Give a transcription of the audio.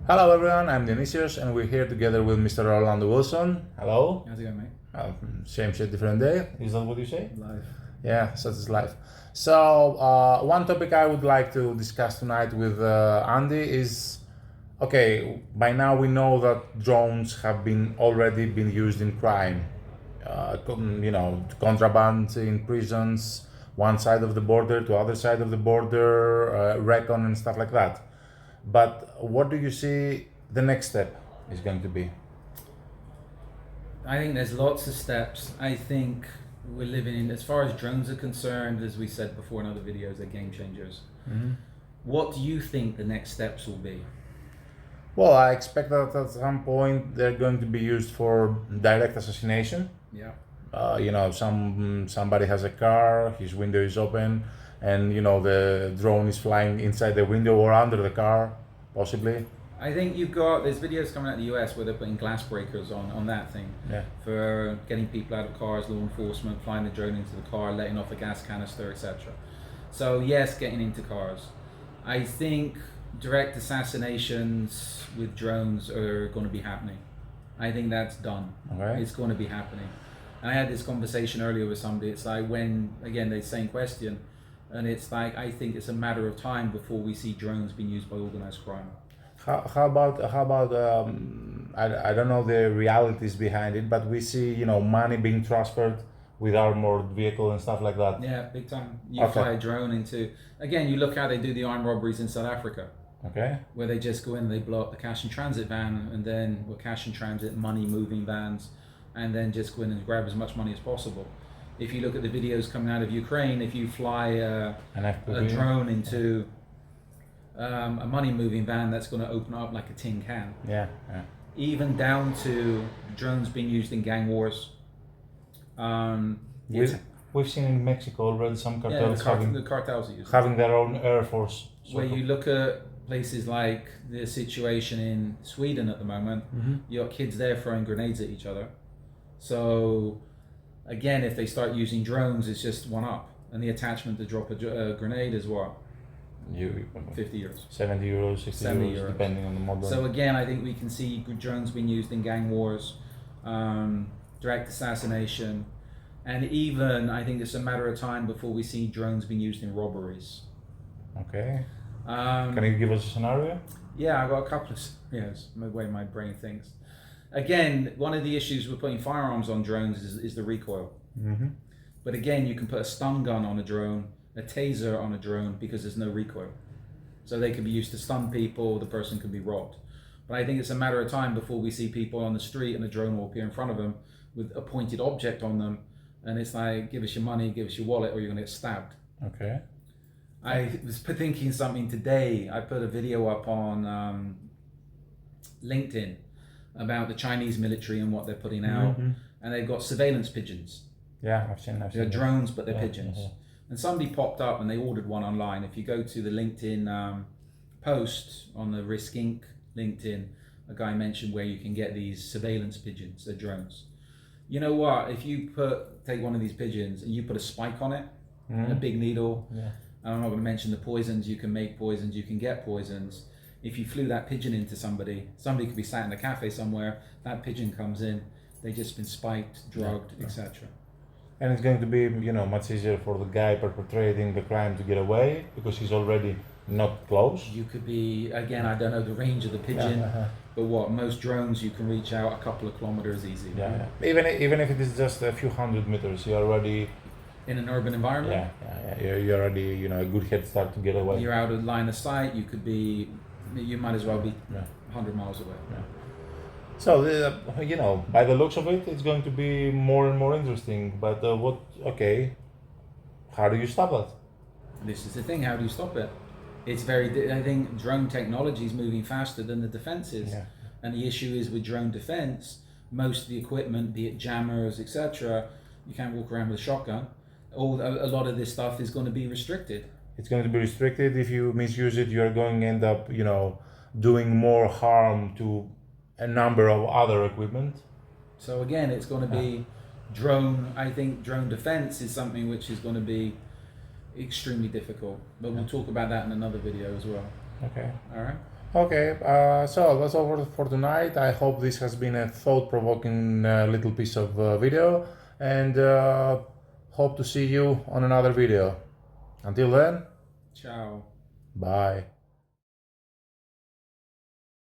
Hello everyone, I'm Dionysius and we're here together with Mr. Orlando Wilson. Hello. How's it going, mate? Same shit, different day. Is that what you say? Live. Yeah, such is life. So one topic I would like to discuss tonight with Andy is, okay, by now we know that drones have already been used in crime. Contraband in prisons, one side of the border to other side of the border, recon and stuff like that. But what do you see the next step is going to be? I think there's lots of steps. I think we're living in, as far as drones are concerned, as we said before in other videos, they're game changers. Mm-hmm. What do you think the next steps will be? Well, I expect that at some point they're going to be used for direct assassination. Yeah. Somebody has a car, his window is open, and the drone is flying inside the window or under the car, possibly. I think there's videos coming out of the US where they're putting glass breakers on that thing. Yeah. For getting people out of cars, law enforcement, flying the drone into the car, letting off a gas canister, etc. So yes, getting into cars. I think direct assassinations with drones are going to be happening. I think that's done. Okay. It's going to be happening. And I had this conversation earlier with somebody. It's like again, the same question, and it's like, I think it's a matter of time before we see drones being used by organized crime. How about I don't know the realities behind it, but we see money being transferred with armored vehicle and stuff like that. Yeah, big time. You fly a drone into, again, you look how they do the armed robberies in South Africa. Okay. Where they just go in, they blow up the cash and transit van, and then with cash and transit, money moving vans, and then just go in and grab as much money as possible. If you look at the videos coming out of Ukraine, if you fly a drone into a money moving van, that's going to open up like a tin can. Yeah. Even down to drones being used in gang wars. We've seen in Mexico already some cartels the cartels are having their own air force. Where you look at places like the situation in Sweden at the moment, you got kids there throwing grenades at each other. So again, if they start using drones, it's just one up, and the attachment to drop a grenade is what? 50 euros. 70 euros, 60 euros, depending on the model. So again, I think we can see drones being used in gang wars, direct assassination, and even I think it's a matter of time before we see drones being used in robberies. Okay. Can you give us a scenario? Yeah, I've got a couple of scenarios, the way my brain thinks. Again, one of the issues with putting firearms on drones is the recoil. Mm-hmm. But again, you can put a stun gun on a drone, a taser on a drone, because there's no recoil. So they can be used to stun people, the person can be robbed. But I think it's a matter of time before we see people on the street and a drone will appear in front of them with a pointed object on them, and it's like, give us your money, give us your wallet, or you're going to get stabbed. Okay. I was thinking something today. I put a video up on LinkedIn about the Chinese military and what they're putting out, and they've got surveillance pigeons. Yeah, I've seen They're drones, but they're pigeons. Yeah. And somebody popped up and they ordered one online. If you go to the LinkedIn post on the Risk Inc. LinkedIn, a guy mentioned where you can get these surveillance pigeons, they're drones. You know what? If you take one of these pigeons and you put a spike on it, and a big needle, I'm not going to mention the poisons, you can make poisons, you can get poisons. If you flew that pigeon into somebody could be sat in a cafe somewhere, that pigeon comes in, they've just been spiked, drugged, etc. And it's going to be, much easier for the guy perpetrating the crime to get away because he's already not close. You could be, again, I don't know the range of the pigeon, but most drones you can reach out a couple of kilometers easy. Yeah. Even if it is just a few hundred meters, you're already in an urban environment. You're already, a good head start to get away. You're out of line of sight. You might as well be 100 miles away. Yeah. So, by the looks of it, it's going to be more and more interesting. But how do you stop that? This is the thing, how do you stop it? I think drone technology is moving faster than the defense is. Yeah. And the issue is with drone defense, most of the equipment, be it jammers, etc., you can't walk around with a shotgun. A lot of this stuff is going to be restricted. It's going to be restricted. If you misuse it, you're going to end up, doing more harm to a number of other equipment. So again, it's going to be drone. I think drone defense is something which is going to be extremely difficult, but we'll talk about that in another video as well. Okay. All right. Okay, so that's all for tonight. I hope this has been a thought-provoking little piece of video, and hope to see you on another video. Until then, Ciao. bye.